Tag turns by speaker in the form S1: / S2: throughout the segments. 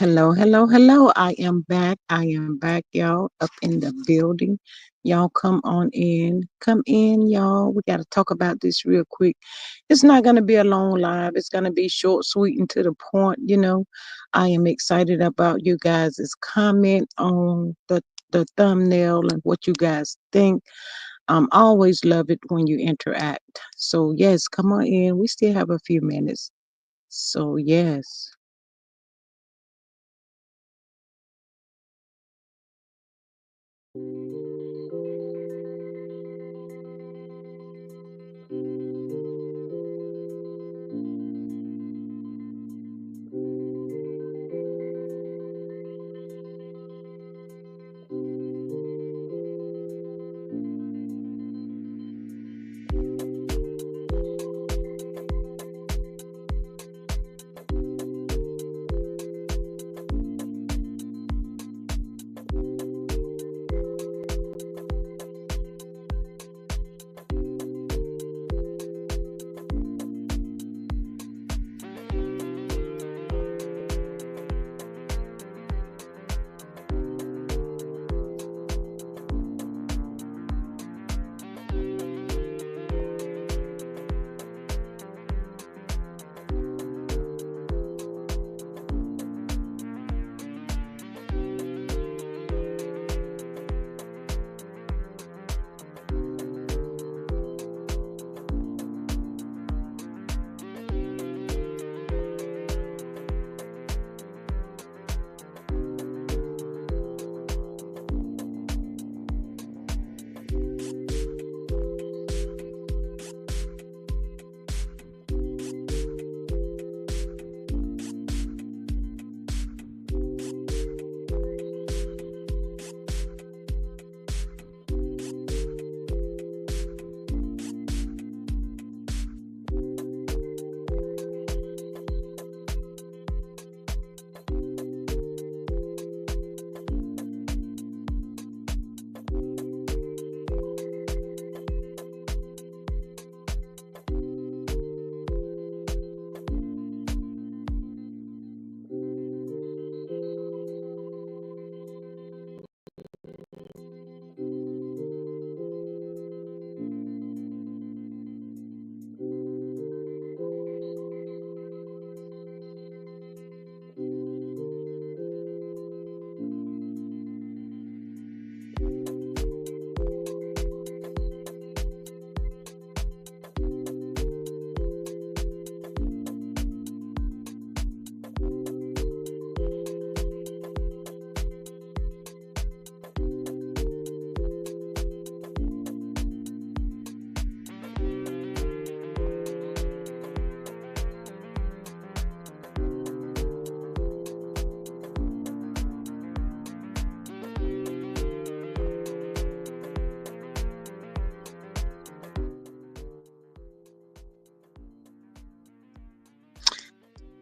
S1: Hello, hello, hello. I am back. I am back, y'all, up in the building. Y'all come on in. Come in, y'all. We got to talk about this real quick. It's not going to be a long live. It's going to be short, sweet, and to the point. I am excited about you guys' comment on the thumbnail and what you guys think. Always love it when you interact. So, yes, come on in. We still have a few minutes. So, yes.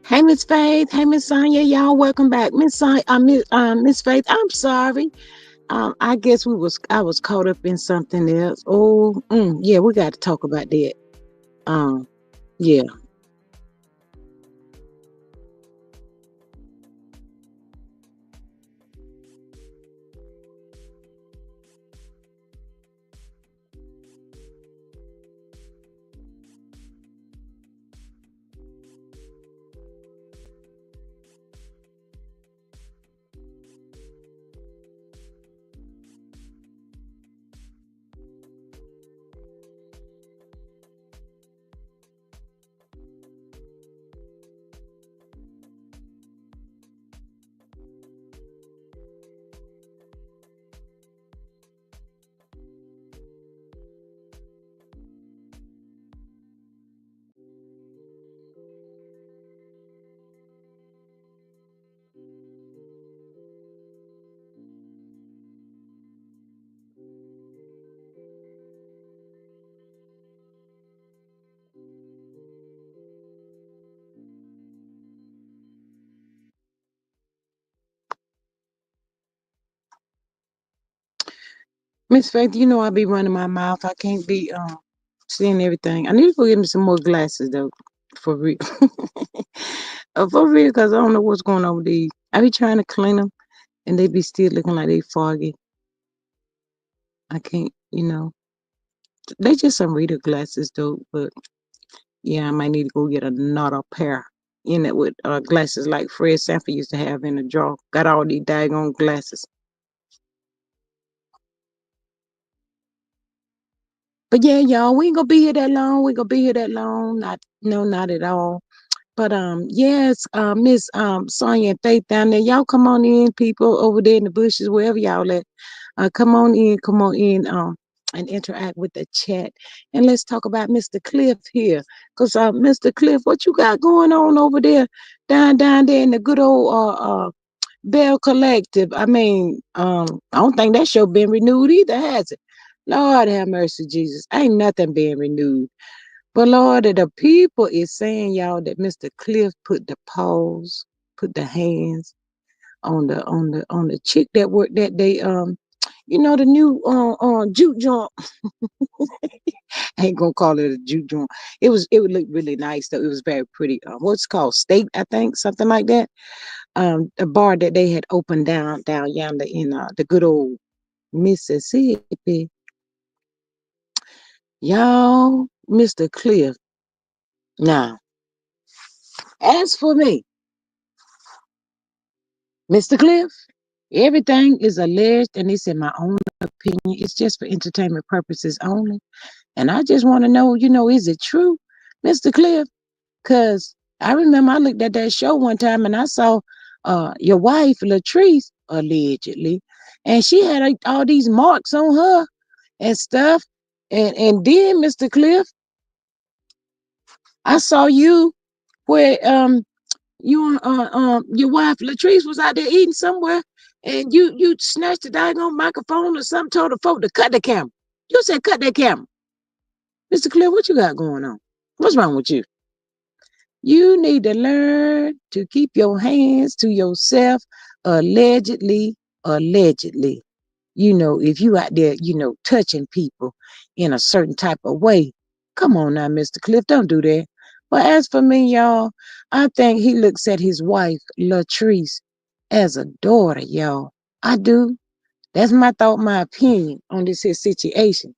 S1: Hey, Miss Faith. Hey, Miss Sonia. Y'all, welcome back, Miss Sonia. Miss Faith. I'm sorry. I guess I was caught up in something else. Oh, yeah, we got to talk about that. Um, yeah. Miss Faith, I be running my mouth. I can't be seeing everything. I need to go get me some more glasses though, for real. For real, because I don't know what's going on with these. I be trying to clean them, and they be still looking like they foggy. I can't, they just some reader glasses though. But yeah, I might need to go get another pair. In it with glasses like Fred Sanford used to have in the drawer. Got all these daggone glasses. But yeah, y'all, we ain't gonna be here that long. We ain't gonna be here that long. Not, no, not at all. But yes, Miss Sonia and Faith down there, y'all come on in, people over there in the bushes, wherever y'all at. Come on in, and interact with the chat. And let's talk about Mr. Cliff here. Cause Mr. Cliff, what you got going on over there, down there in the good old Bell Collective? I mean, I don't think that show been renewed either, has it? Lord have mercy, Jesus. Ain't nothing being renewed. But Lord, the people is saying, y'all, that Mr. Cliff put the paws, put the hands on the chick that worked that day. The new juke joint. I ain't gonna call it a juke joint. It would look really nice though. It was very pretty. What's it called, State, I think, something like that. A bar that they had opened down yonder in the good old Mississippi. Y'all, Mr. Cliff. Now, as for me, Mr. Cliff, everything is alleged, and it's in my own opinion. It's just for entertainment purposes only. And I just want to know, is it true, Mr. Cliff? Because I remember I looked at that show one time and I saw your wife, Latrice, allegedly, and she had all these marks on her and stuff. And then, Mr. Cliff, I saw you where you your wife Latrice was out there eating somewhere, and you snatched the daggone microphone or something, told the folk to cut the camera. You said cut that camera. Mr. Clear, what you got going on? What's wrong with you? You need to learn to keep your hands to yourself, allegedly, allegedly. If you out there, touching people in a certain type of way. Come on now, Mr. Cliff, don't do that. But as for me, y'all, I think he looks at his wife, Latrice, as a daughter, y'all. I do. That's my thought, my opinion on this here situation.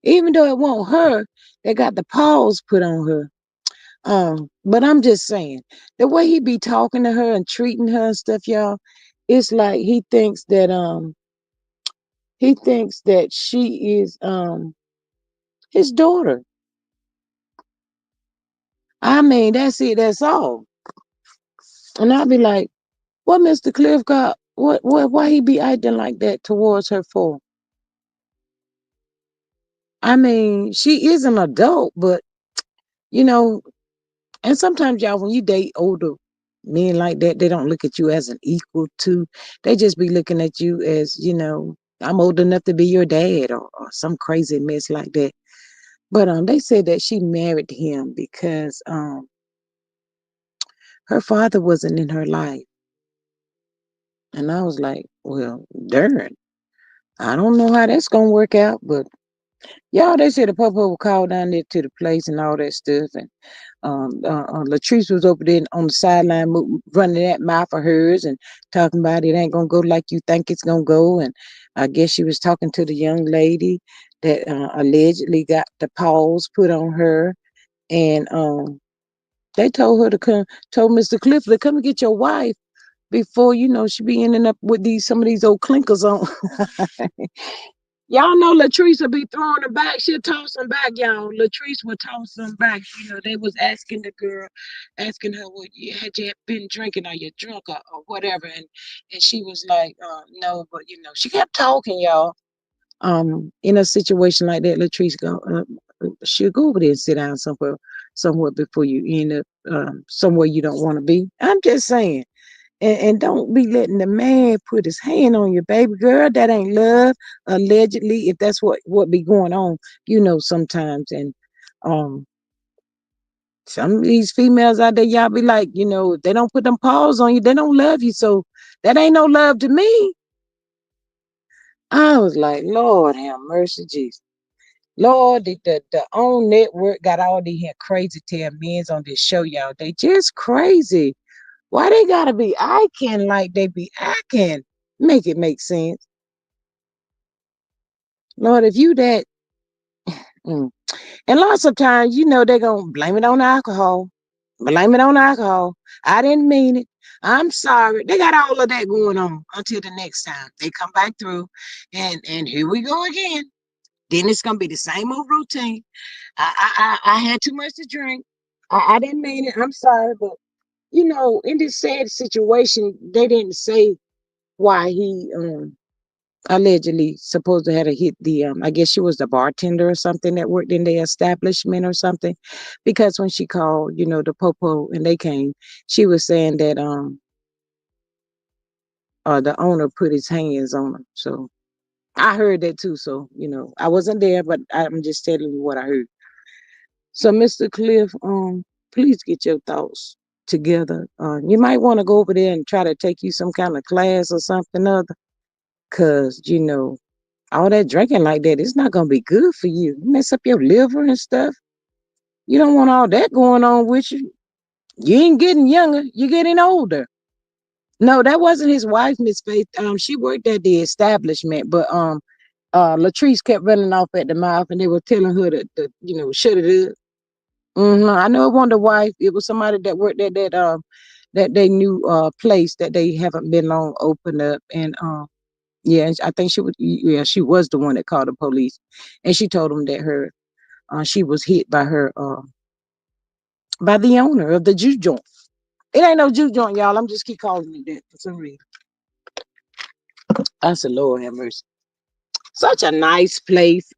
S1: Even though it won't her that got the paws put on her. But I'm just saying, the way he be talking to her and treating her and stuff, y'all, it's like he thinks that she is his daughter. I mean, that's it, that's all. And I'll be like, what Mr. Cliff got, why he be acting like that towards her for? I mean, she is an adult, but you know, and sometimes y'all, when you date older men like that, they don't look at you as an equal to. They just be looking at you as, I'm old enough to be your dad, or some crazy mess like that. But they said that she married him because her father wasn't in her life. And I was like, well, darn, I don't know how that's gonna work out, but y'all, they said the papa would call down there to the place and all that stuff. And Latrice was over there on the sideline running that mouth of hers and talking about it ain't gonna go like you think it's gonna go. And I guess she was talking to the young lady that allegedly got the paws put on her. And they told her to come, told Mr. Cliff to come and get your wife before, she be ending up with some of these old clinkers on. Y'all know Latrice will be throwing them back. She'll toss them back, y'all. Latrice will toss them back. They was asking the girl, asking her, what had you been drinking? Are you drunk or whatever? And she was like, no, but she kept talking, y'all. In a situation like that, Latrice she'll go over there and sit down somewhere before you end up somewhere you don't want to be. I'm just saying. And don't be letting the man put his hand on your baby girl. That ain't love, allegedly, if that's what be going on, sometimes. And um, some of these females out there, y'all be like, if they don't put them paws on you, they don't love you. So that ain't no love to me. I was like, Lord have mercy, Jesus. Lord, the own network got all these here crazy tail men's on this show, y'all. They just crazy. Why they gotta be acting like they be acting? Make it make sense. Lord, if you that mm. And lots of times, they're gonna blame it on alcohol. Blame it on alcohol. I didn't mean it. I'm sorry. They got all of that going on until the next time. They come back through and here we go again. Then it's gonna be the same old routine. I had too much to drink. I didn't mean it. I'm sorry, but in this sad situation, they didn't say why he allegedly supposed to have hit the I guess she was the bartender or something that worked in the establishment or something. Because when she called, the popo and they came, she was saying that the owner put his hands on her. So I heard that too. So, I wasn't there, but I'm just telling you what I heard. So, Mr. Cliff, please get your thoughts together. You might want to go over there and try to take you some kind of class or something other, cause all that drinking like that, it's not gonna be good for you. You mess up your liver and stuff. You don't want all that going on with you. You ain't getting younger, you're getting older. No, that wasn't his wife, Miss Faith. She worked at the establishment, but Latrice kept running off at the mouth, and they were telling her to shut it up. I know it wasn't the wife. It was somebody that worked at that they knew place that they haven't been long open up, and yeah, I think she was the one that called the police, and she told them that she was hit by the owner of the juke joint. It ain't no juke joint, y'all. I'm just keep calling it that for some reason. I said, Lord have mercy. Such a nice place.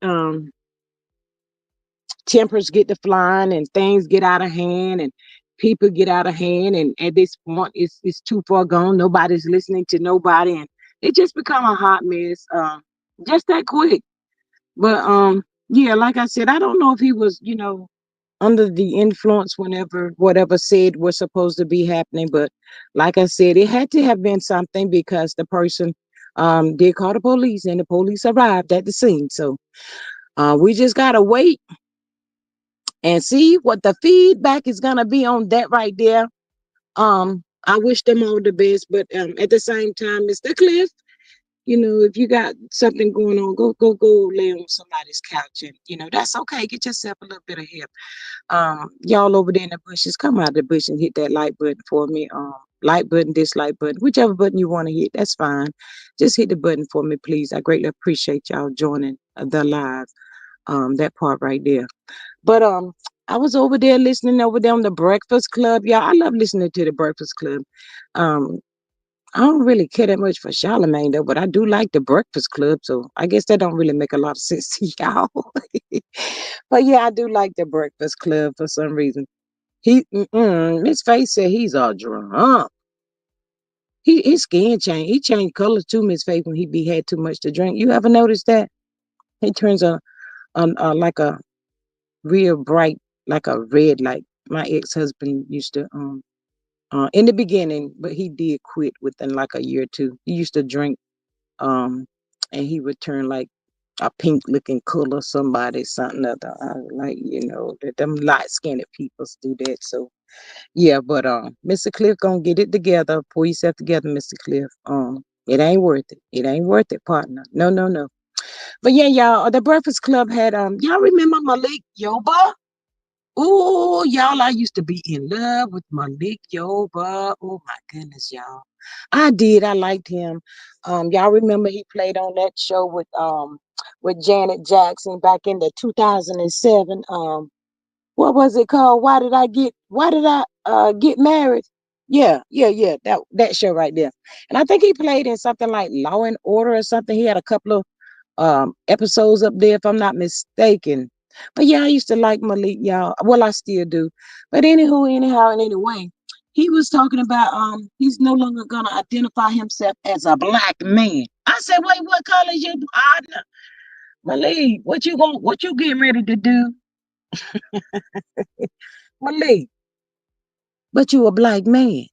S1: Tempers get to flying and things get out of hand and people get out of hand, and at this point it's too far gone. Nobody's listening to nobody, and it just become a hot mess. Just that quick. But yeah, like I said, I don't know if he was, under the influence whenever whatever said was supposed to be happening. But like I said, it had to have been something because the person did call the police and the police arrived at the scene. So we just gotta wait and see what the feedback is gonna be on that right there. I wish them all the best, but at the same time, Mr. Cliff, if you got something going on, go lay on somebody's couch, and that's okay. Get yourself a little bit of help. Y'all over there in the bushes, come out of the bush and hit that like button for me. Like button, dislike button, whichever button you want to hit, that's fine. Just hit the button for me, please. I greatly appreciate y'all joining the live. That part right there. But I was over there listening over there on the Breakfast Club. Yeah, I love listening to the Breakfast Club. Um, I don't really care that much for Charlemagne though, but I do like the Breakfast Club. So I guess that don't really make a lot of sense to y'all. But yeah, I do like the Breakfast Club for some reason. His face said he's all drunk. His skin changed. He changed colors too, Miss Faith, when he be had too much to drink. You ever notice that? He turns like a real bright, like a red, like my ex-husband used to in the beginning, but he did quit within like a year or two. He used to drink, um, and he would turn like a pink looking color, something other. Like, that them light skinned people do that. So yeah, but Mr. Cliff gonna get it together. Pull yourself together, Mr. Cliff. It ain't worth it. It ain't worth it, partner. No, no, no. But yeah, y'all, the Breakfast Club had y'all remember Malik Yoba? Oh, y'all, I used to be in love with Malik Yoba. Oh my goodness, y'all. I did. I liked him. Y'all remember he played on that show with Janet Jackson back in the 2007. What was it called? Why did I get married? Yeah, yeah, yeah. That show right there. And I think he played in something like Law and Order or something. He had a couple of episodes up there, if I'm not mistaken. But yeah, I used to like Malik, y'all. Well, I still do. But anyhow, and anyway, he was talking about he's no longer gonna identify himself as a black man. I said, wait, what color is your Malik? What you getting ready to do? Malik, but you a black man.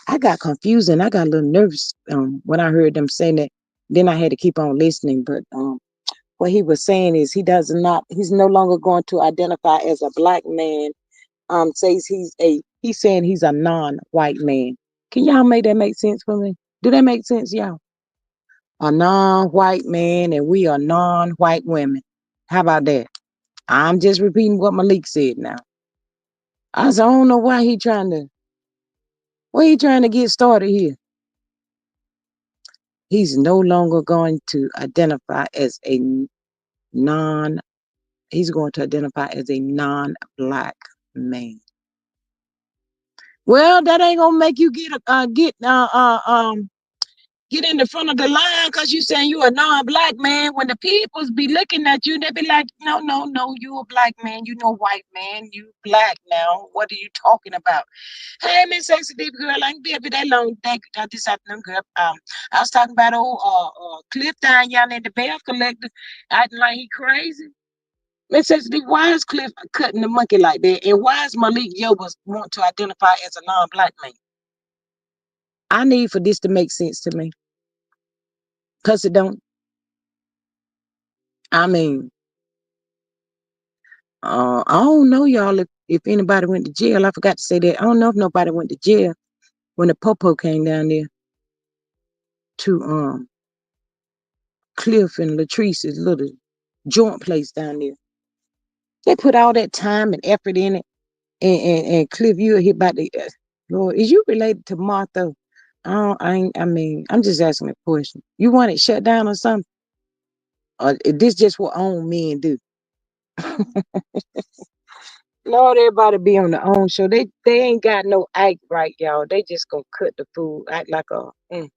S1: I got confused and I got a little nervous when I heard them saying that. Then I had to keep on listening. But what he was saying is he's no longer going to identify as a black man. Says he's saying he's a non-white man. Can y'all make sense for me? Do that make sense, y'all? A non-white man and we are non-white women. How about that? I'm just repeating what Malik said now. I said, I don't know why he trying to get started here. He's no longer going to identify as a non, he's going to identify as a non-black man. Well, that ain't gonna make you get in the front of the line because you saying you a non-black man. When the peoples be looking at you, they be like, no, no, no, you a black man, you no white man, you black now. What are you talking about? Hey, Miss Sexy Deep Girl, I ain't be up here that long this afternoon, girl. I was talking about old Cliff down y'all in the Bear Collector acting like he crazy. Miss Sexy Deep, why is Cliff cutting the monkey like that? And why is Malik Yoba want to identify as a non-black man? I need for this to make sense to me. Because it don't. I mean, I don't know, y'all, if anybody went to jail. I forgot to say that. I don't know if nobody went to jail when the Popo came down there to Cliff and Latrice's little joint place down there. They put all that time and effort in it. And Cliff, you were hit by the Lord. Is you related to Martha? I mean, I'm just asking a question. You want it shut down or something? Or is this just what own men do? Lord, everybody be on their own show. They ain't got no act right, y'all. They just gonna cut the food, act like a I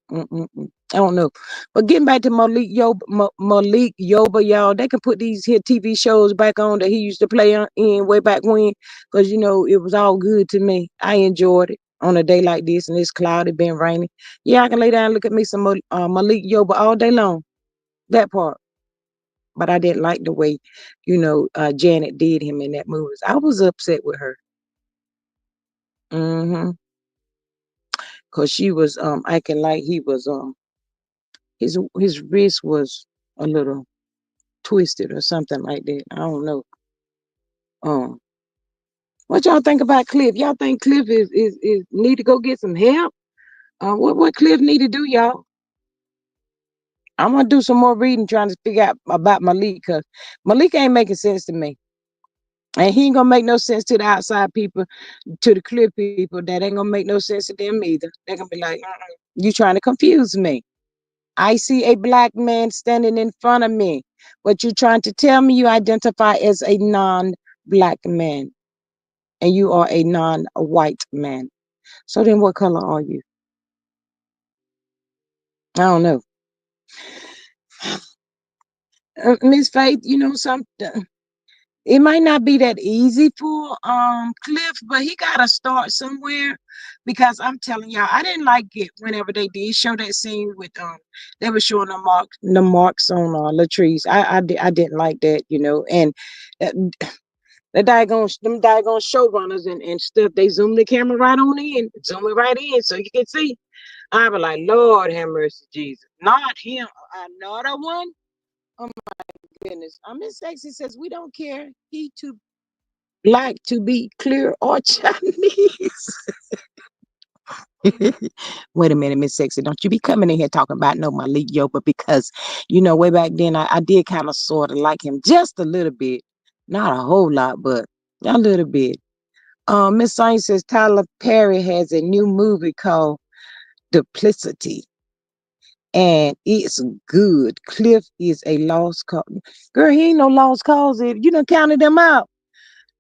S1: don't know. But getting back to Malik Yoba, y'all, they can put these here TV shows back on that he used to play in way back when, because it was all good to me. I enjoyed it on a day like this, and it's cloudy, been raining. Yeah, I can lay down and look at me some Malik Yoba all day long. That part. But I didn't like the way, Janet did him in that movie. I was upset with her. Cause she was acting like he was his wrist was a little twisted or something like that. I don't know. Um, what y'all think about Cliff? Y'all think Cliff is need to go get some help? What Cliff need to do, y'all? I'm gonna do some more reading, trying to figure out about Malik, cause Malik ain't making sense to me, and he ain't gonna make no sense to the outside people, to the Cliff people. That ain't gonna make no sense to them either. They're gonna be like, you trying to confuse me. I see a black man standing in front of me, but you're trying to tell me you identify as a non-black man and you are a non-white man. So then what color are you? I don't know. Miss Faith, something. It might not be that easy for Cliff, but he gotta start somewhere, because I'm telling y'all, I didn't like it whenever they did show that scene with they were showing the marks on Latrice. I didn't like that, and uh, them daggone showrunners and stuff, they zoom the camera right on in, zoom it right in so you can see. I be like, Lord have mercy, Jesus, not him, another one. Oh my goodness. Miss Sexy says we don't care. He too black to be clear or Chinese. Wait a minute, Miss Sexy. Don't you be coming in here talking about no Malik Yoba, because way back then I did kind of sort of like him just a little bit. Not a whole lot, but a little bit. Miss Science says Tyler Perry has a new movie called Duplicity. And it's good. Cliff is a lost cause. Girl, he ain't no lost cause if you done counted them out.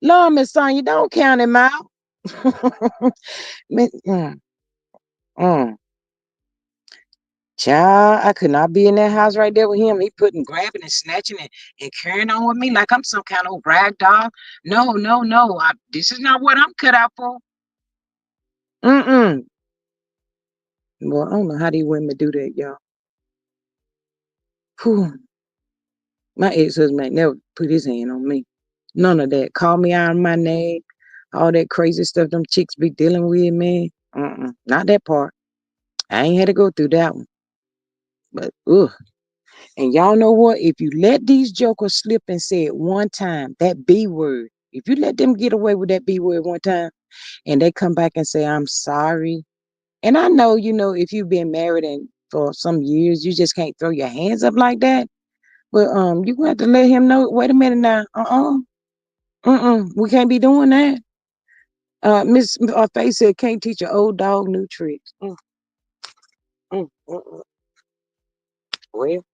S1: Lord, Miss Sonya, don't count him out. mm, mm. Child, I could not be in that house right there with him. He putting, grabbing and snatching and carrying on with me like I'm some kind of rag doll. No, no, no. This is not what I'm cut out for. Mm-mm. Well, I don't know how these women do that, y'all. Whew. My ex-husband ain't never put his hand on me. None of that. Call me out of my name. All that crazy stuff them chicks be dealing with, man. Not that part. I ain't had to go through that one. But, ugh. And y'all know what? If you let these jokers slip and say it one time, that B word, if you let them get away with that B word one time and they come back and say, I'm sorry. And I know, if you've been married and for some years, you just can't throw your hands up like that. But you gonna have to let him know, wait a minute now. We can't be doing that. Miss Face said can't teach an old dog new tricks. Mm, mm, mm. Well,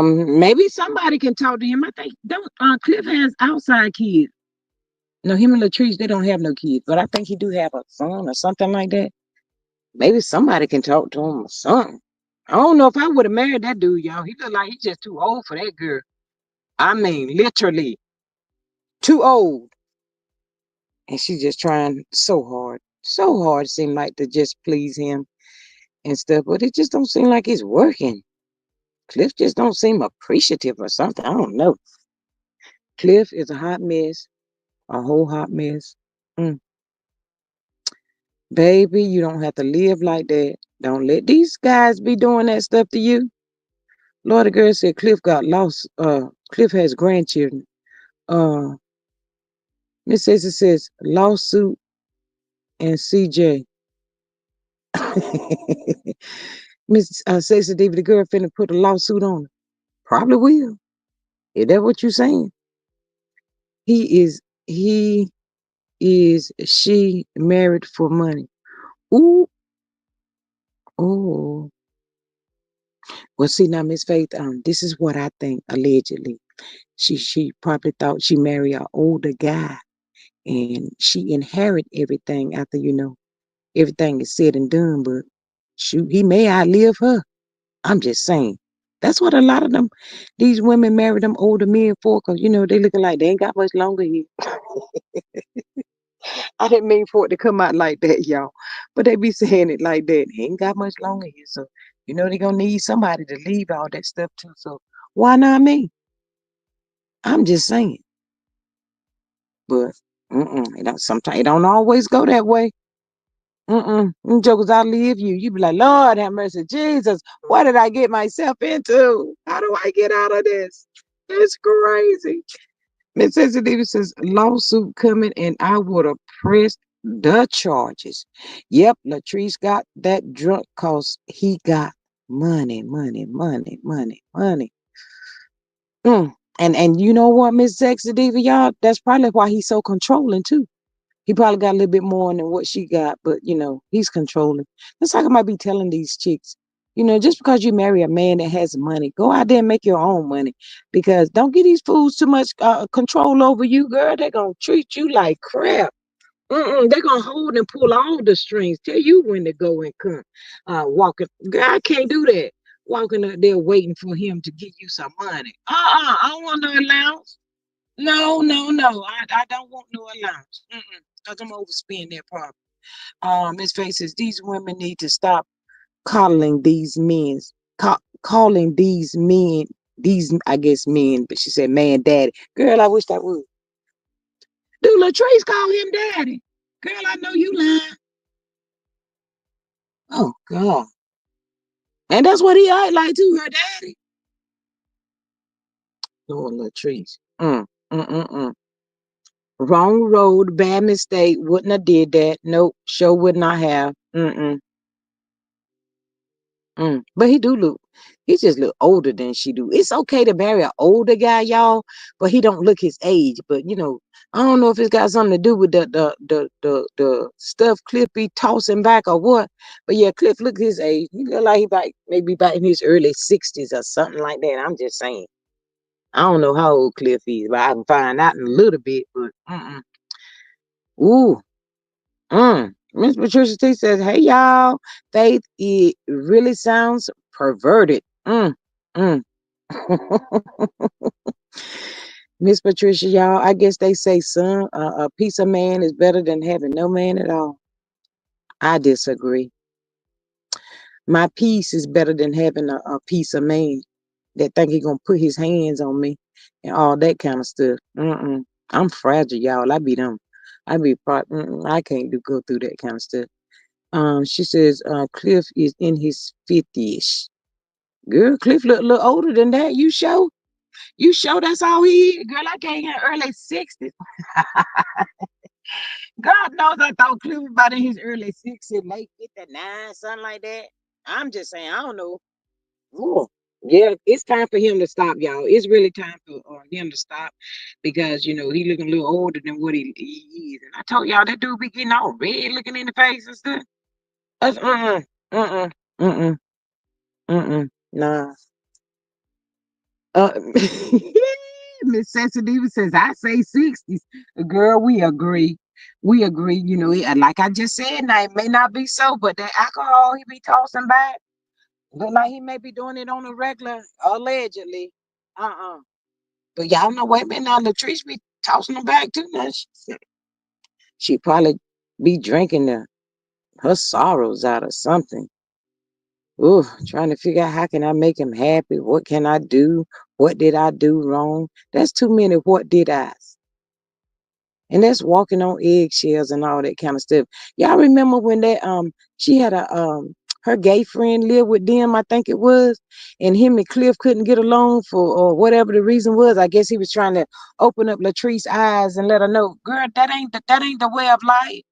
S1: maybe somebody can talk to him. I think don't Cliff has outside kids. No, him and Latrice, they don't have no kids, but I think he do have a son or something like that. Maybe somebody can talk to him or something. I don't know if I would have married that dude, y'all. He look like he's just too old for that girl. I mean, literally too old. And she's just trying so hard, seem like to just please him and stuff. But it just don't seem like it's working. Cliff just don't seem appreciative or something. I don't know. Cliff is a hot mess, a whole hot mess. Mm. Baby, you don't have to live like that. Don't let these guys be doing that stuff to you. Lord, the girl said Cliff got lost. Cliff has grandchildren. Uh, Miss Ceci says lawsuit and CJ. Miss Ceci David, the girl finna put a lawsuit on her. Probably will. Is that what you saying? He is she married for money? Ooh, oh. Well, see now, Miss Faith, this is what I think, allegedly. She probably thought she married an older guy and she inherit everything after, everything is said and done, but shoot, he may outlive her. I'm just saying. That's what a lot of these women marry them older men for, because, they looking like they ain't got much longer here. I didn't mean for it to come out like that, y'all. But they be saying it like that. They ain't got much longer here. So, they're going to need somebody to leave all that stuff too. So, why not me? I'm just saying. But, sometimes it don't always go that way. Them jokers outlive you. You be like, Lord have mercy, Jesus, what did I get myself into? How do I get out of this? It's crazy. Necessity says lawsuit coming, and I would have pressed the charges. Yep, Latrice got that drunk cause he got money, money, money, money, money. And you know what, Miss Sexy Diva, y'all, that's probably why he's so controlling too. He probably got a little bit more than what she got, but he's controlling. That's like I might be telling these chicks, just because you marry a man that has money, go out there and make your own money. Because don't give these fools too much control over you, girl. They're gonna treat you like crap. They're gonna hold and pull all the strings, tell you when to go and come. Walking, girl, I can't do that. Walking up there waiting for him to give you some money. I don't want no allowance. No, no, no. I don't want no allowance. Because I'm overspending that property. Miss Faces, these women need to stop calling these men, calling these, I guess, men, but she said man daddy. Girl, I wish I would. Do Latrice call him daddy? Girl, I know you lying. Oh, God. And that's what he act like to her daddy. Lord, Latrice. Mm. Wrong road, bad mistake. Wouldn't have did that. Nope, sure would not have. But he do look. He just look older than she do. It's okay to marry an older guy, y'all, but he don't look his age. But I don't know if it's got something to do with the stuff Cliff be tossing back or what. But yeah, Cliff look his age. He look like he maybe about in his early 60s or something like that. I'm just saying. I don't know how old Cliff is, but I can find out in a little bit. But ooh, Miss Patricia T says, "Hey y'all, Faith, it really sounds perverted." Mm. Miss Patricia, y'all, I guess they say, son, a piece of man is better than having no man at all. I disagree. My peace is better than having a piece of man that think he gonna put his hands on me and all that kind of stuff. I'm fragile, y'all. I be them. I can't go through that kind of stuff. She says Cliff is in his 50s. Girl, Cliff look a little older than that. You show that's all he is. Girl, I came in early 60s. God knows I thought Cliff was about in his early 60s, late 59, something like that. I'm just saying, I don't know. Ooh, yeah, it's time for him to stop, y'all. It's really time for him to stop because he looking a little older than what he is. And I told y'all that dude be getting all red looking in the face and stuff. That's uh uh nah. Uh, Miss Sensitive says, I say 60s. Girl, we agree. We agree. Like I just said, now it may not be so, but that alcohol he be tossing back, look like he may be doing it on a regular, allegedly. Uh-uh. But y'all know, wait a minute now, Latrice be tossing them back too much. She probably be drinking her sorrows out of something. Ooh, trying to figure out how can I make him happy? What can I do? What did I do wrong? That's too many what did I's. And that's walking on eggshells and all that kind of stuff. Y'all remember when that she had a her gay friend lived with them, I think it was, and him and Cliff couldn't get along for or whatever the reason was. I guess he was trying to open up Latrice's eyes and let her know, girl, that ain't the way of life.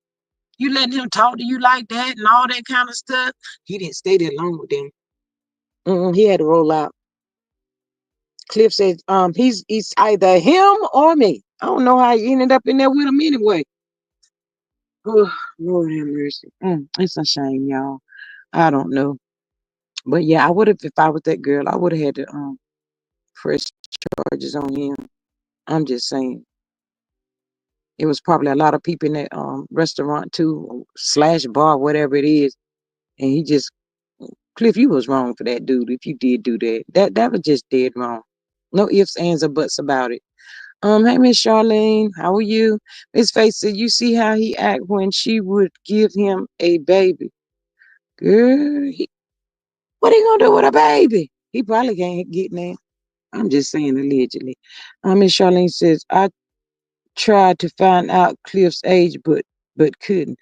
S1: You letting him talk to you like that and all that kind of stuff. He didn't stay that long with them. He had to roll out. Cliff said, he's either him or me. I don't know how he ended up in there with him anyway. Oh, Lord have mercy. It's a shame, y'all. I don't know. But yeah, I would have, if I was that girl, I would have had to press charges on him. I'm just saying. It was probably a lot of people in that restaurant too, slash bar, whatever it is. And he just Cliff, you was wrong for that, dude. If you did do that. That was just dead wrong. No ifs, ands, or buts about it. Hey Miss Charlene, how are you? Miss Faith said, you see how he act when she would give him a baby. Girl, what he gonna do with a baby? He probably can't get there. I'm just saying allegedly. Miss Charlene says, I tried to find out Cliff's age, but couldn't.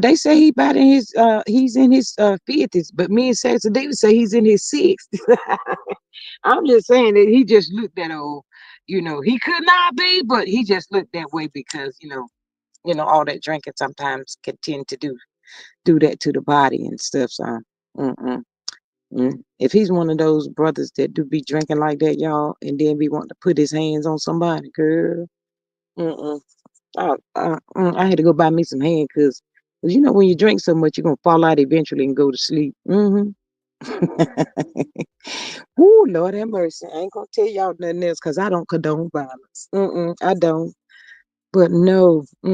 S1: They say he's in his 50s, but me and Saxon Davis say he's in his 60s. I'm just saying that he just looked that old. He could not be, but he just looked that way because all that drinking sometimes can tend to do that to the body and stuff. So, mm-mm. If he's one of those brothers that do be drinking like that, y'all, and then be wanting to put his hands on somebody, girl, mm-mm. I had to go buy me some handcuffs. Because when you drink so much, you're going to fall out eventually and go to sleep. Ooh, Lord have mercy. I ain't going to tell y'all nothing else because I don't condone violence. I don't. But no, I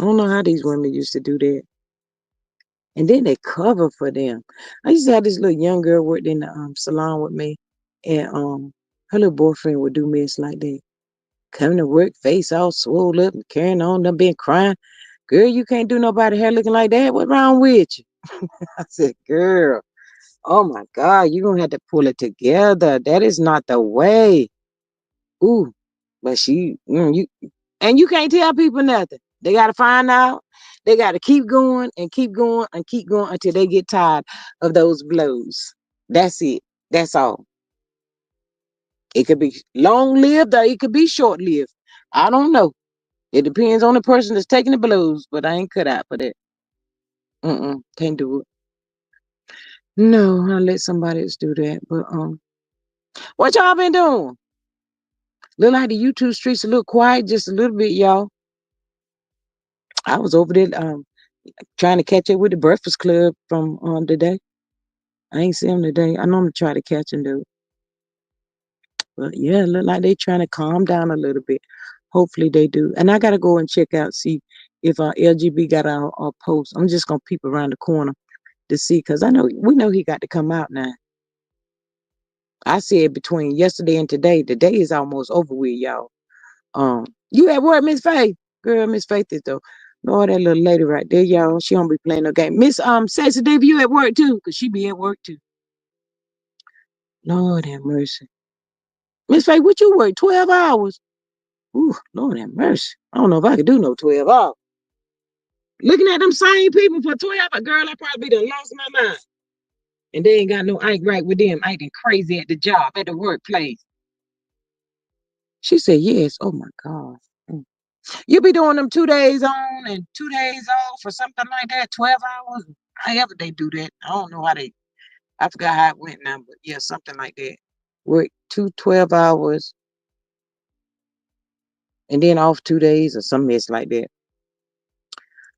S1: don't know how these women used to do that. And then they cover for them. I used to have this little young girl worked in the salon with me, and her little boyfriend would do mess like that. Coming to work, face all swole up, and carrying on, them being crying. Girl, you can't do nobody hair looking like that. What wrong with you? I said, girl, oh my God, you're gonna have to pull it together. That is not the way. Ooh, but you can't tell people nothing. They gotta find out. They gotta keep going and keep going and keep going until they get tired of those blows. That's it. That's all. It could be long lived or it could be short lived. I don't know. It depends on the person that's taking the blows, but I ain't cut out for that. Can't do it. No, I'll let somebody else do that. But what y'all been doing? Look like the YouTube streets a little quiet, just a little bit, y'all. I was over there trying to catch up with the Breakfast Club from today. I ain't see them today. I normally try to catch them though. But yeah, look like they trying to calm down a little bit. Hopefully they do. And I gotta go and check out, see if LGB got our post. I'm just gonna peep around the corner to see, because we know he got to come out now. I said between yesterday and today, the day is almost over with, y'all. You at work, Miss Faith? Girl, Miss Faith is though. Lord, that little lady right there, y'all. She don't be playing no game. Miss Sensitive, you at work too? Cause she be at work too. Lord have mercy. Miss Faith, what you work? 12 hours? Ooh, Lord have mercy. I don't know if I could do no 12 hours. Looking at them same people for 12 hours, girl, I probably done lost my mind. and they ain't got no ike right with them, acting crazy at the job, at the workplace. She said, yes. Oh my God. Mm. You be doing them 2 days on and 2 days off or something like that, 12 hours. However they do that. I don't know how they, I forgot how it went now, but yeah, something like that. Work 12 hours and then off 2 days or some mess like that.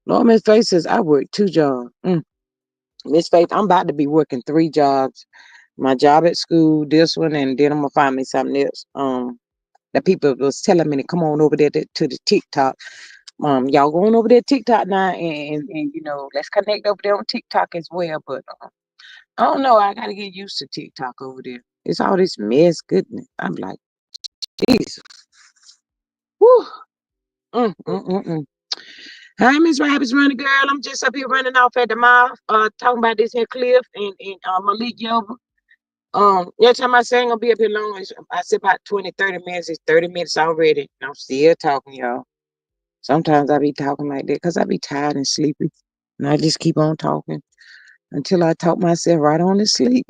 S1: Lord, Miss Faith says, I work 2 jobs. Miss Faith, I'm about to be working 3 jobs. My job at school, this one, and then I'm gonna find me something else. The people was telling me to come on over there to the TikTok. Y'all going over there TikTok now, and let's connect over there on TikTok as well. But I don't know. I gotta get used to TikTok over there. It's all this mess, goodness. I'm like, Jesus. Whew. Mm. Hi, Miss Rabbit's running girl. I'm just up here running off at the mouth, talking about this here Cliff and Malik Yoba. Every time I say I'm gonna be up here long, I say about 20, 30 minutes. It's 30 minutes already. And I'm still talking, y'all. Sometimes I be talking like that because I be tired and sleepy. And I just keep on talking until I talk myself right on to sleep.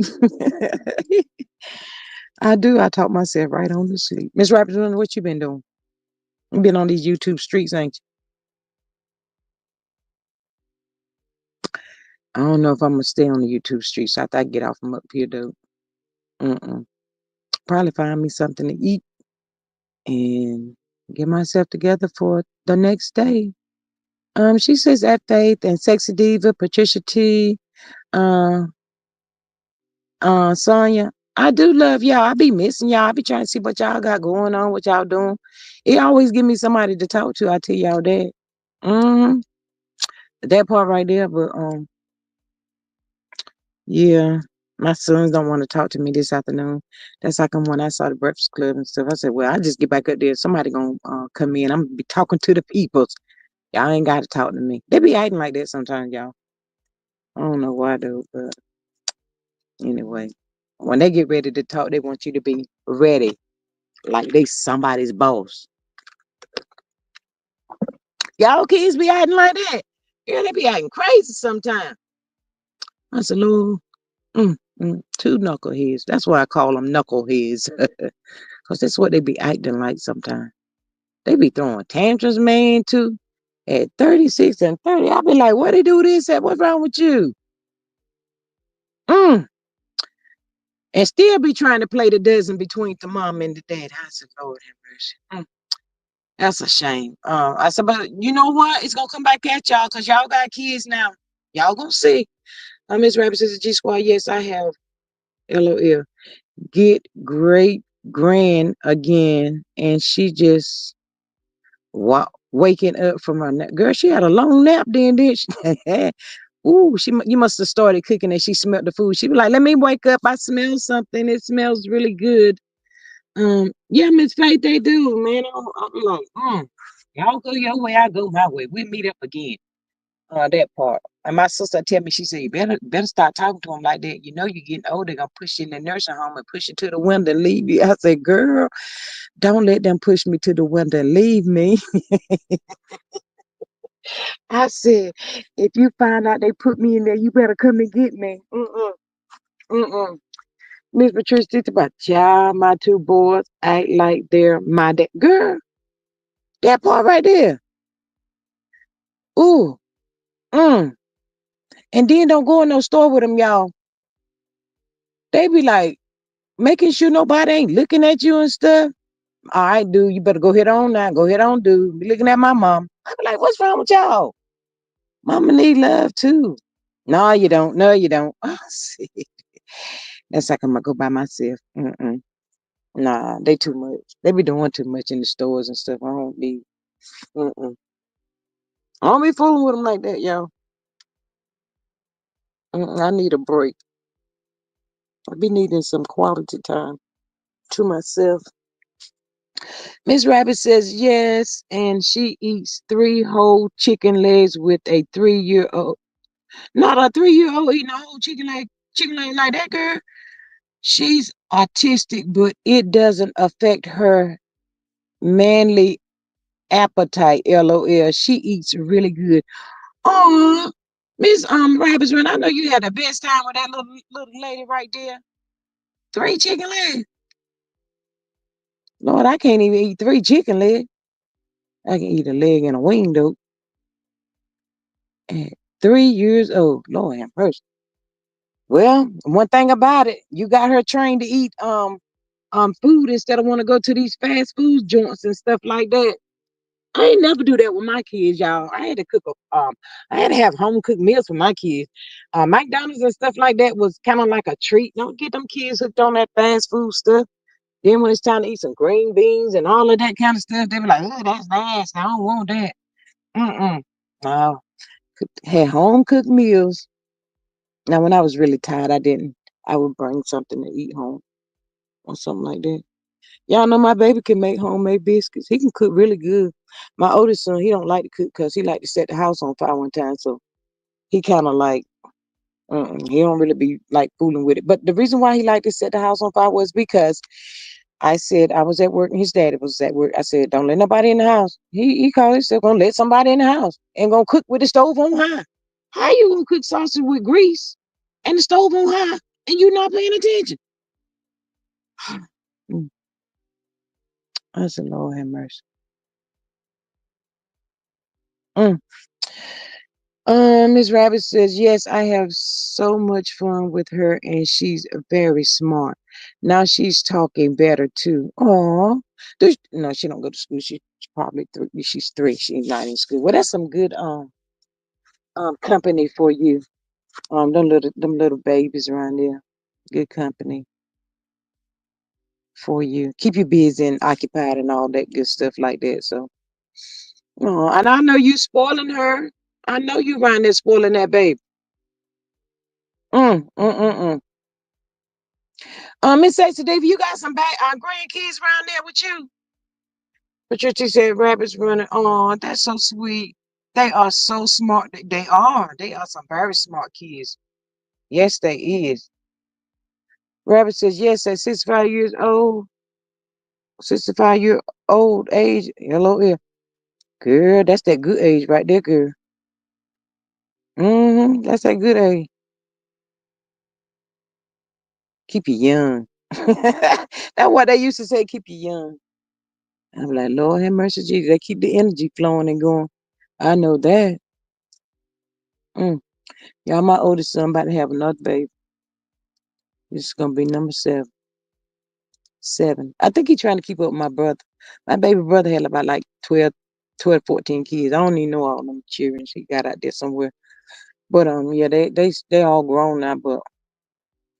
S1: I do. I talk myself right on to sleep. Miss Rabbit, what you been doing? You been on these YouTube streets, ain't you? I don't know if I'm gonna stay on the YouTube streets after I get off from up here, though. Probably find me something to eat and get myself together for the next day. She says at Faith and Sexy Diva, Patricia T, uh, Sonya. I do love y'all. I be missing y'all. I be trying to see what y'all got going on, what y'all doing. It always give me somebody to talk to. I tell y'all that. Mm-hmm. That part right there, but yeah. My sons don't want to talk to me this afternoon. That's like when I saw the Breakfast Club and stuff. I said, well, I just get back up there. Somebody gonna come in. I'm gonna be talking to the peoples. Y'all ain't got to talk to me. They be acting like that sometimes, y'all. I don't know why though, but anyway, when they get ready to talk, they want you to be ready, like they somebody's boss. Y'all kids be acting like that. Yeah, they be acting crazy sometimes. I said, Lord, 2 knuckleheads. That's why I call them knuckleheads, because that's what they be acting like sometimes. They be throwing tantrums, man, too. At 36 and 30, I be like, what they do this at? What's wrong with you? Mm. And still be trying to play the dozen between the mom and the dad. I said, Lord have mercy. That's a shame. I said, but you know what? It's gonna come back at y'all because y'all got kids now. Y'all gonna see. Miss Rabbit says G Squad. Yes, I have. LOL. Get great grand again, and she just waking up from her nap. Girl, she had a long nap then, didn't she? Ooh, you must have started cooking and she smelled the food. She was like, let me wake up. I smell something. It smells really good. Yeah, Miss Faith, they do, man. I'll be like, y'all go your way, I go my way. We meet up again. That part. And my sister tell me, she said, you better start talking to him like that. You know you're getting older, they're gonna push you in the nursing home and push you to the window and leave you. I said, girl, don't let them push me to the window and leave me. I said, if you find out they put me in there, you better come and get me. Mm-mm. Miss Patricia talked about, child, my 2 boys act like they're my dad. Girl, that part right there. Ooh. Mm. And then don't go in no store with them, y'all. They be like, making sure nobody ain't looking at you and stuff. All right, dude, you better go head on now. Go head on, dude. Be looking at my mom. I be like, what's wrong with y'all? Mama need love too. No, you don't. No, you don't. Oh, see. That's like I'm gonna go by myself. Nah, they too much. They be doing too much in the stores and stuff. Mm-mm. I don't be fooling with them like that, y'all. I need a break. I be needing some quality time to myself. Miss Rabbit says yes, and she eats 3 whole chicken legs with a 3-year-old. Not a 3-year-old eating a whole chicken leg like that girl. She's autistic, but it doesn't affect her manly appetite. LOL. She eats really good. Oh, Miss Rabbits Run, I know you had the best time with that little lady right there. 3 chicken legs. Lord, I can't even eat 3 chicken legs. I can eat a leg and a wing though. At 3 years old. Lord have mercy. Well, one thing about it, you got her trained to eat food instead of want to go to these fast food joints and stuff like that. I ain't never do that with my kids, y'all. I had to I had to have home cooked meals for my kids. McDonald's and stuff like that was kind of like a treat. Don't get them kids hooked on that fast food stuff. Then when it's time to eat some green beans and all of that kind of stuff, they be like, "Oh, that's nasty. I don't want that." Mm-mm. No, had home cooked meals. Now, when I was really tired, I didn't. I would bring something to eat home or something like that. Y'all know my baby can make homemade biscuits. He can cook really good. My oldest son, he don't like to cook because he like to set the house on fire one time. So he kind of like, he don't really be like fooling with it. But the reason why he liked to set the house on fire was because I said I was at work and his daddy was at work. I said, don't let nobody in the house. He called himself gonna let somebody in the house and gonna cook with the stove on high. How you gonna cook sausage with grease and the stove on high and you not paying attention? Mm, I said, Lord have mercy. Mm. Miss Rabbit says, yes, I have so much fun with her and she's very smart. Now she's talking better too. Oh, no, she don't go to school. She's probably 3. She's 3. She's not in school. Well, that's some good company for you. Them little babies around there. Good company for you. Keep you busy and occupied and all that good stuff like that. So, oh, and I know you spoiling her. I know you around there spoiling that baby. Mm, mm, mm, mm. Miss Stacey Davis, you got some grandkids around there with you? Patricia said rabbits running. Oh, that's so sweet. They are so smart. They are. They are some very smart kids. Yes, they is. Rabbit says, yes, at 65 years old, 65-year-old age. Hello here. Girl, that's that good age right there, girl. That's that good age. Keep you young. That's what they used to say, keep you young. I'm like, Lord have mercy, Jesus. They keep the energy flowing and going. I know that. Mm. Y'all, my oldest son about to have another baby. This is gonna be number 7. 7. I think he's trying to keep up with my brother. My baby brother had about like 14 kids. I don't even know all them children. He got out there somewhere. But yeah, they all grown now. But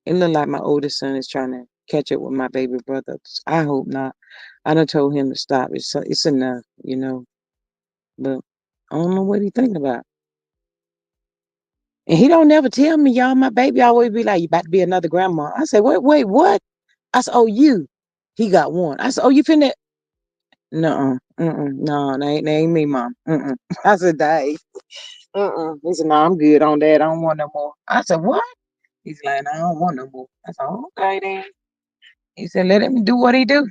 S1: it look like my oldest son is trying to catch up with my baby brother. I hope not. I done told him to stop. It's enough, you know. But I don't know what he thinking about. And he don't never tell me, y'all. My baby always be like, "You about to be another grandma." I said, "Wait, what?" I said, "Oh, you." He got one. I said, "Oh, you finna?" No, no, they ain't me, mom. I said, "Dang." He said, "No, I'm good on that. I don't want no more." I said, "What?" He's like, "No, I don't want no more." I said, "Okay then." He said, "Let him do what he do."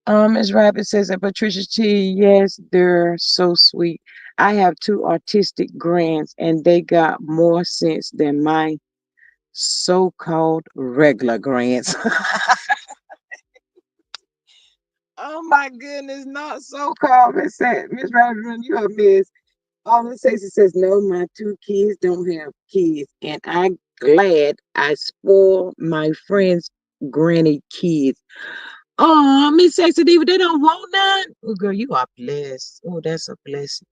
S1: Ms. Rabbit says that Patricia T, yes, they're so sweet. I have 2 autistic grands, and they got more sense than my so-called regular grands. Oh my goodness, not so-called. Miss Rabbit, you a miss. All it says, no, my 2 kids don't have kids, and I'm glad I spoil my friend's granny kids. Oh, Miss Sexy Diva, they don't want none. Oh, girl, you are blessed. Oh, that's a blessing.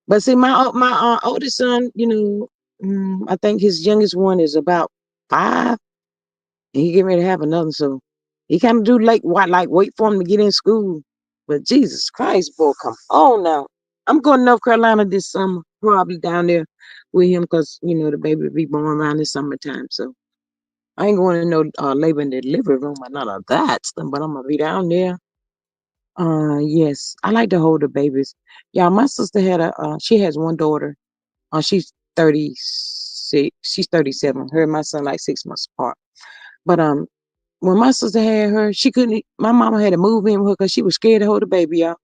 S1: But see, my oldest son, I think his youngest one is about 5, and he getting ready to have another. So he kind of do like wait for him to get in school. But Jesus Christ, boy, come on now. I'm going to North Carolina this summer, probably down there with him, because the baby will be born around this summertime. So I ain't going to no labor and delivery room or none of that stuff, but I'm gonna be down there. Yes, I like to hold the babies. Yeah, my sister she has one daughter. She's 36. She's 37. Her and my son like 6 months apart. But when my sister had her, she couldn't. My mama had to move in with her because she was scared to hold the baby, y'all.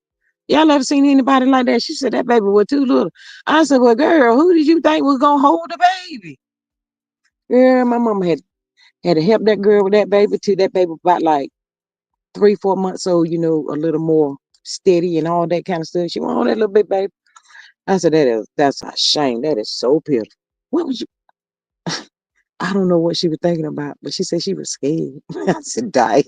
S1: Y'all ever seen anybody like that? She said that baby was too little. I said, well, girl, who did you think was gonna hold the baby? Girl, my mama had to help that girl with that baby till that baby about like 3, 4 months old, a little more steady and all that kind of stuff. She wanted that little bit baby. I said, that's a shame. That is so pitiful. What was you? I don't know what she was thinking about, but she said she was scared. I said, die.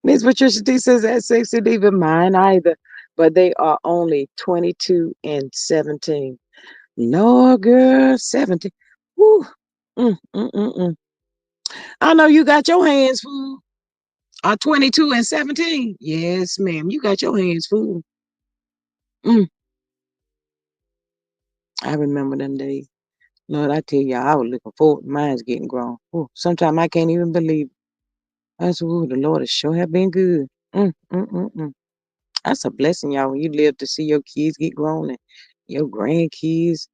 S1: Miss Patricia D says that sex isn't even mine either, but they are only 22 and 17. No, girl, 17. Woo. Mm, mm, mm, mm. I know you got your hands full. 22 and 17. Yes, ma'am. You got your hands full. Mm, I remember them days. Lord, I tell y'all, I was looking forward. Mine's getting grown. Sometimes I can't even believe it. That's the Lord has sure have been good. Mm, mm, mm, mm. That's a blessing, y'all, when you live to see your kids get grown and your grandkids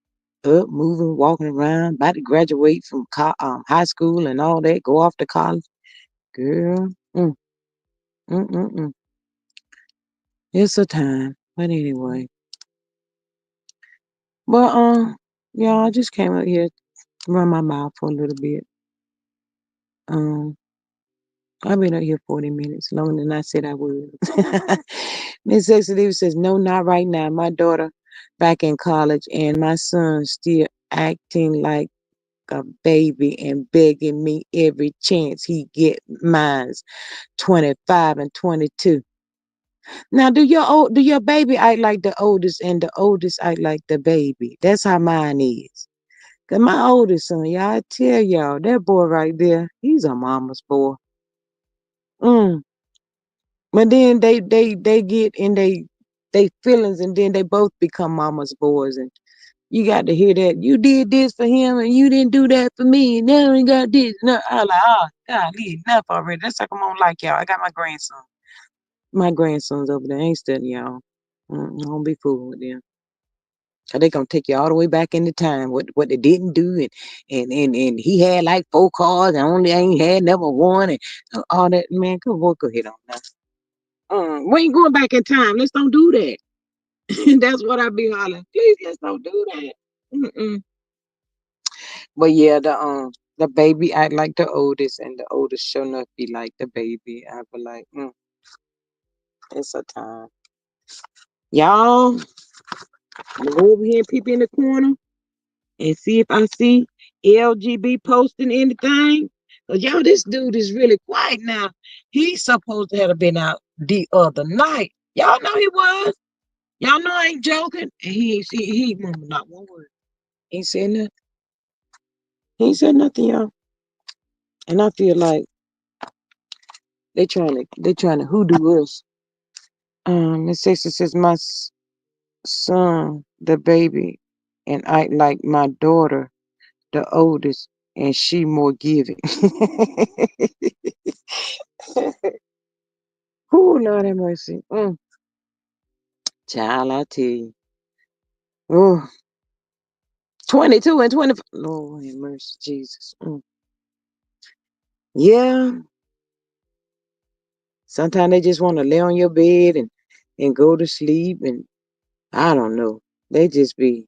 S1: up, moving, walking around, about to graduate from high school and all that, go off to college. Girl, mm, mm, mm. It's a time. But anyway, but y'all, I just came up here to run my mouth for a little bit. Um, I've been up here 40 minutes, longer than I said I would. Miss Sexy says, no, not right now. My daughter back in college and my son still acting like a baby and begging me every chance he get mine's 25 and 22. Now, do your baby act like the oldest and the oldest act like the baby? That's how mine is. Cause my oldest son, y'all, I tell y'all, that boy right there, he's a mama's boy. Mm. But then they get in they feelings and then they both become mama's boys and you got to hear that you did this for him and you didn't do that for me and now you got this. No, I was like, oh God, enough already. That's like I'm on like y'all. I got my grandson. My grandsons over there ain't studying y'all. Don't be fooling with them. Cause they gonna take you all the way back into time. What they didn't do and he had like 4 cars and only ain't had never one and all that. Man, go ahead on now. We ain't going back in time. Let's don't do that. That's what I be hollering. Please, let's don't do that. Mm-mm. But yeah, the baby act like the oldest, and the oldest sure enough be like the baby. I be like, it's a time. Y'all, I'm gonna go over here and peep in the corner and see if I see LGB posting anything. Cause y'all, this dude is really quiet now. He's supposed to have been out the other night. Y'all know he was. Y'all know I ain't joking. And he ain't murmured not one word. He ain't said nothing. He ain't said nothing, y'all. And I feel like they trying to hoodoo us. Miss Sexy says my son, the baby, and I like my daughter, the oldest, and she more giving. Who Lord have mercy. Child, I tell you. Oh, 22 and 25. Lord have mercy, Jesus. Yeah. Sometimes they just want to lay on your bed and go to sleep and I don't know. They just be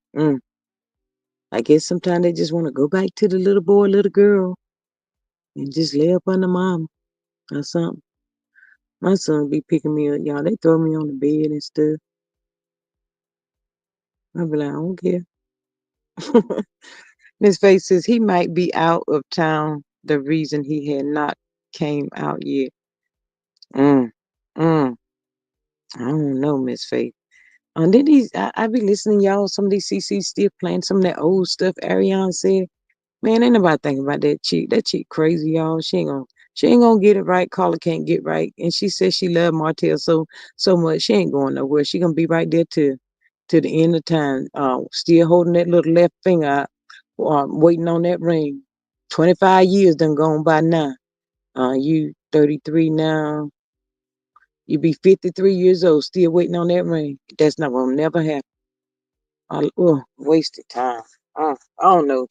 S1: I guess sometimes they just want to go back to the little boy, little girl and just lay up under mom or something. My son be picking me up, y'all. They throw me on the bed and stuff. I be like, I don't care. His face says he might be out of town. The reason he had not came out yet. Mm, mm. I don't know, Miss Faith. Then I be listening, y'all. Some of these CC still playing some of that old stuff Ariana said. Man, ain't nobody thinking about that chick. That chick crazy, y'all. She ain't gonna get it right. Carla can't get right. And she says she loved Martell so much. She ain't going nowhere. She gonna be right there to the end of time. Still holding that little left finger out, waiting on that ring. 25 years done gone by now. You 33 now. You be 53 years old, still waiting on that ring. That's not gonna never happen. Wasted time. I don't know.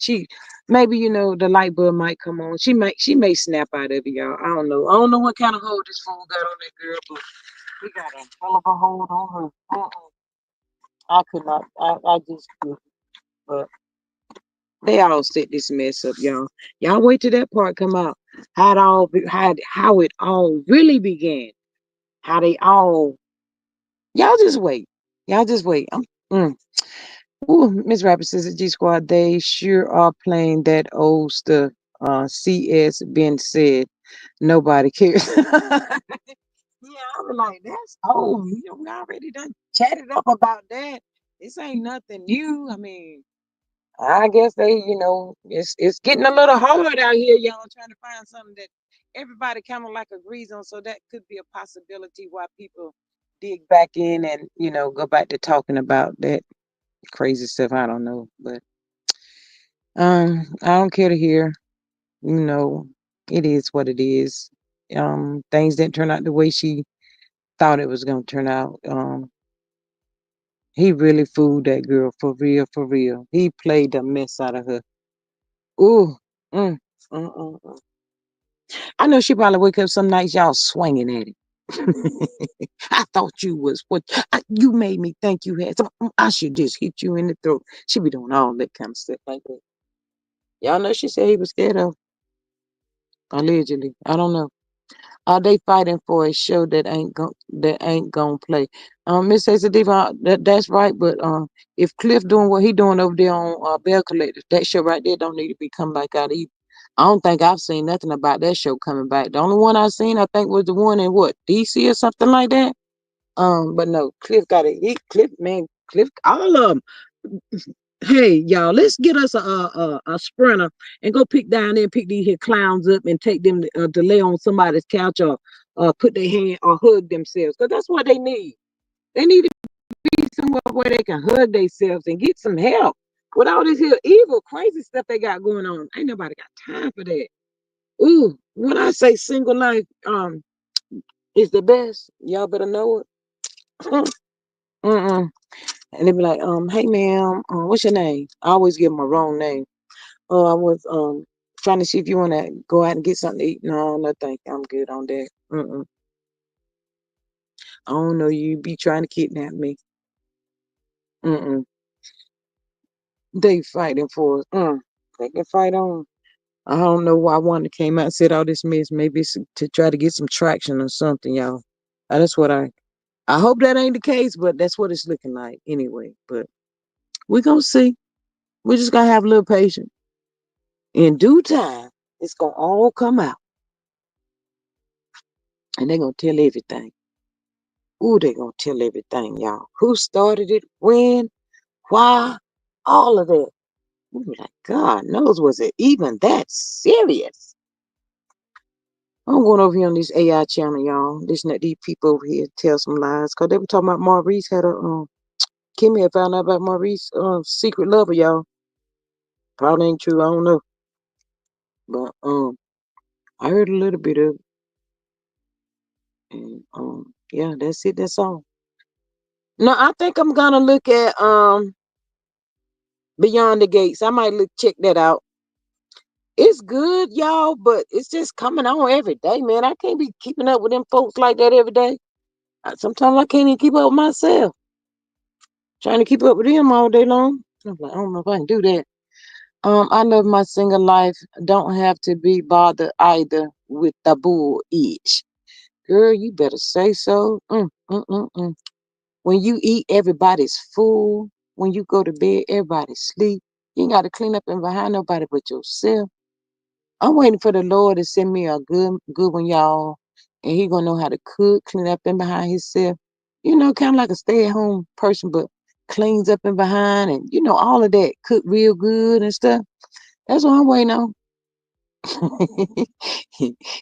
S1: Maybe the light bulb might come on. She may snap out of it, y'all. I don't know. I don't know what kind of hold this fool got on that girl, but He got a hell of a hold on her. I could not. I just couldn't. But they all set this mess up, y'all. Y'all wait till that part come out. How it all really began. How they all. Y'all just wait. Y'all just wait. Mm. Ooh, Miss Rapper says at G Squad, they sure are playing that old stuff. CS been said. Nobody cares. Yeah, I was like, that's old. We already done chatted up about that. This ain't nothing new. I mean, I guess it's getting a little hard out here, y'all, trying to find something that everybody kind of like agrees on. So that could be a possibility why people dig back in and go back to talking about that crazy stuff. I don't know, but I don't care to hear. You know, it is what it is. Things didn't turn out the way she thought it was gonna turn out. He really fooled that girl for real, for real. He played the mess out of her. Ooh, mm, mm. I know she probably wake up some nights y'all swinging at him. I thought you was you made me think you had some. I should just hit you in the throat. She be doing all that kind of stuff like that. Y'all know she said he was scared of allegedly. I don't know. Are they fighting for a show that ain't gonna play? Miss Diva, that's right. But if Cliff doing what he doing over there on Bell Collective, that show right there don't need to be coming back out either. I don't think I've seen nothing about that show coming back. The only one I seen, I think, was the one in what DC or something like that. But no, Cliff got it. Cliff, man, Cliff, all of them. Hey, y'all, let's get us a sprinter and go pick down there and pick these here clowns up and take them to lay on somebody's couch or put their hand or hug themselves because that's what they need. They need to be somewhere where they can hug themselves and get some help with all this here evil, crazy stuff they got going on. Ain't nobody got time for that. Ooh, when I say single life is the best, y'all better know it. Mm-mm. And they be like, hey ma'am, what's your name? I always give them a wrong name. Oh, I was trying to see if you want to go out and get something to eat. No, no, thank you. I'm good on that. Mm-mm. I don't know you be trying to kidnap me. Mm-mm. They fighting for us. They can fight on. I don't know why one that came out and said all this mess. Maybe it's to try to get some traction or something, y'all. That's what I hope that ain't the case, but that's what it's looking like anyway. But we're gonna see. We're just gonna have a little patience. In due time, it's gonna all come out. And they're gonna tell everything. Ooh, they gonna tell everything, y'all. Who started it? When? Why? All of that. We be like, God knows, was it even that serious? I'm going over here on this AI channel, y'all. Listening to these people over here tell some lies. Cause they were talking about Maurice had a Kimmy had found out about Maurice secret lover, y'all. Probably ain't true, I don't know. But I heard a little bit of it. And yeah, that's it, that's all. No, I think I'm gonna look at Beyond the Gates. I might check that out. It's good, y'all, but it's just coming on every day, man. I can't be keeping up with them folks like that every day. Sometimes I can't even keep up with myself. Trying to keep up with them all day long. I'm like, I don't know if I can do that. I love my single life. Don't have to be bothered either with the bull itch. Girl, you better say so. When you eat, everybody's full. When you go to bed, everybody's sleep. You ain't got to clean up and behind nobody but yourself. I'm waiting for the Lord to send me a good one, y'all. And he gonna know how to cook, clean up and behind himself. Kind of like a stay-at-home person, but cleans up and behind and all of that. Cook real good and stuff. That's what I'm waiting on.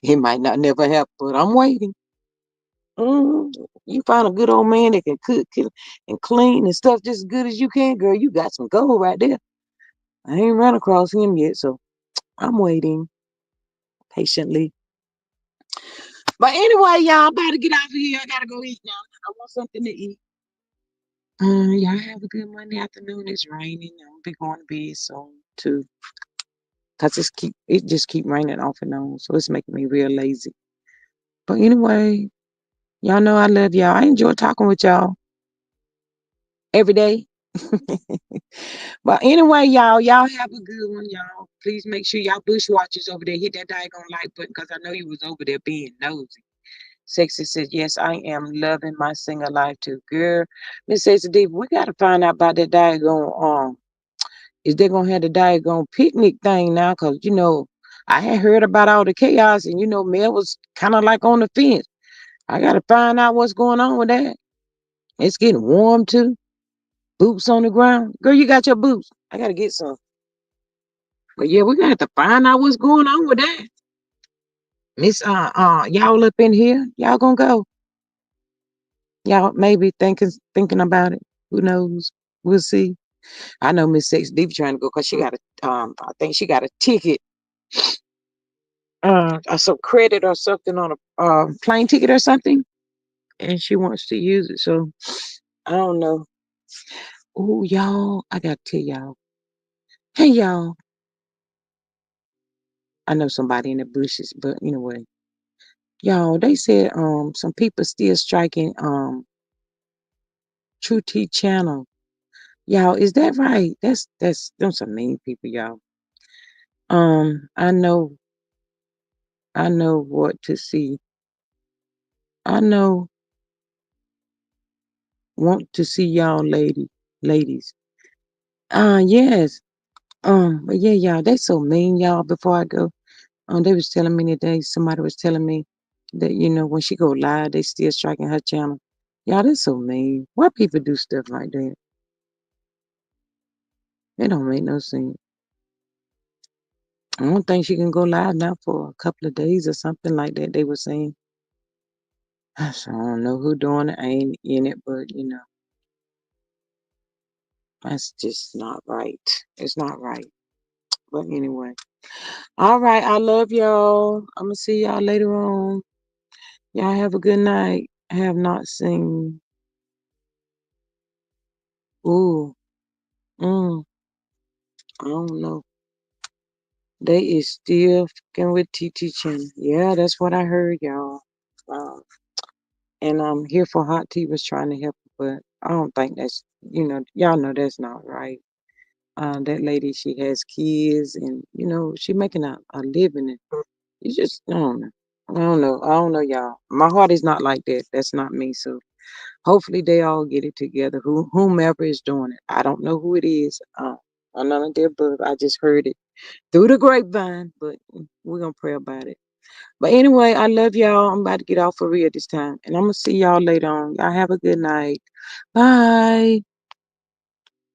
S1: It might not never happen, but I'm waiting. hmm You find a good old man that can cook and clean and stuff just as good as you can, girl. You got some gold right there. I ain't run across him yet, so I'm waiting patiently. But anyway, y'all, I'm about to get out of here. I gotta go eat now. I want something to eat. Y'all have a good Monday afternoon. It's raining. I'm gonna be going to bed soon too. Cause it just keep raining off and on. So it's making me real lazy. But anyway, Y'all know I love y'all. I enjoy talking with y'all every day. But anyway, y'all have a good one, y'all. Please make sure y'all bushwatchers over there hit that daggone like button because I know you was over there being nosy. Sexy says, yes, I am loving my single life too. Girl, Miss Sexy D, we gotta find out about that daggone is they gonna have the daggone picnic thing now? Cause I had heard about all the chaos and Mel was kinda like on the fence. I gotta find out what's going on with that. It's getting warm too. Boots on the ground. Girl, you got your boots. I gotta get some. But yeah, we got to find out what's going on with that. Miss y'all up in here. Y'all gonna go. Y'all maybe thinking about it. Who knows? We'll see. I know Miss Sex Deep trying to go because she got a I think she got a ticket, or some credit or something on a plane ticket or something. And she wants to use it. So I don't know. Oh, y'all, I gotta tell y'all. Hey y'all. I know somebody in the bushes, but anyway. Y'all, they said some people still striking True T channel. Y'all, is that right? That's them some mean people, y'all. I know what to see. I know want to see y'all ladies. Yes. But yeah, y'all, they so mean, y'all. Before I go, they was telling me today, somebody was telling me that, when she go live, they still striking her channel. Y'all, they so mean. Why people do stuff like that? It don't make no sense. I don't think she can go live now for a couple of days or something like that. They were saying. So I don't know who doing it. I ain't in it, but that's just not right. It's not right. But anyway, all right. I love y'all. I'm gonna see y'all later on. Y'all have a good night. I have not seen. Ooh, mm, I don't know. They is still fucking with TT Chen. Yeah, that's what I heard, y'all. Uh, and here for Hot Tea was trying to help, but I don't think that's y'all know that's not right. That lady, she has kids, and she making a living, and you just I don't know. I don't know, y'all. My heart is not like that. That's not me. So hopefully they all get it together. Whomever is doing it, I don't know who it is. None of their but I just heard it through the grapevine, but we're gonna pray about it. But anyway, I love y'all. I'm about to get off for real this time. And I'm going to see y'all later on. Y'all have a good night. Bye.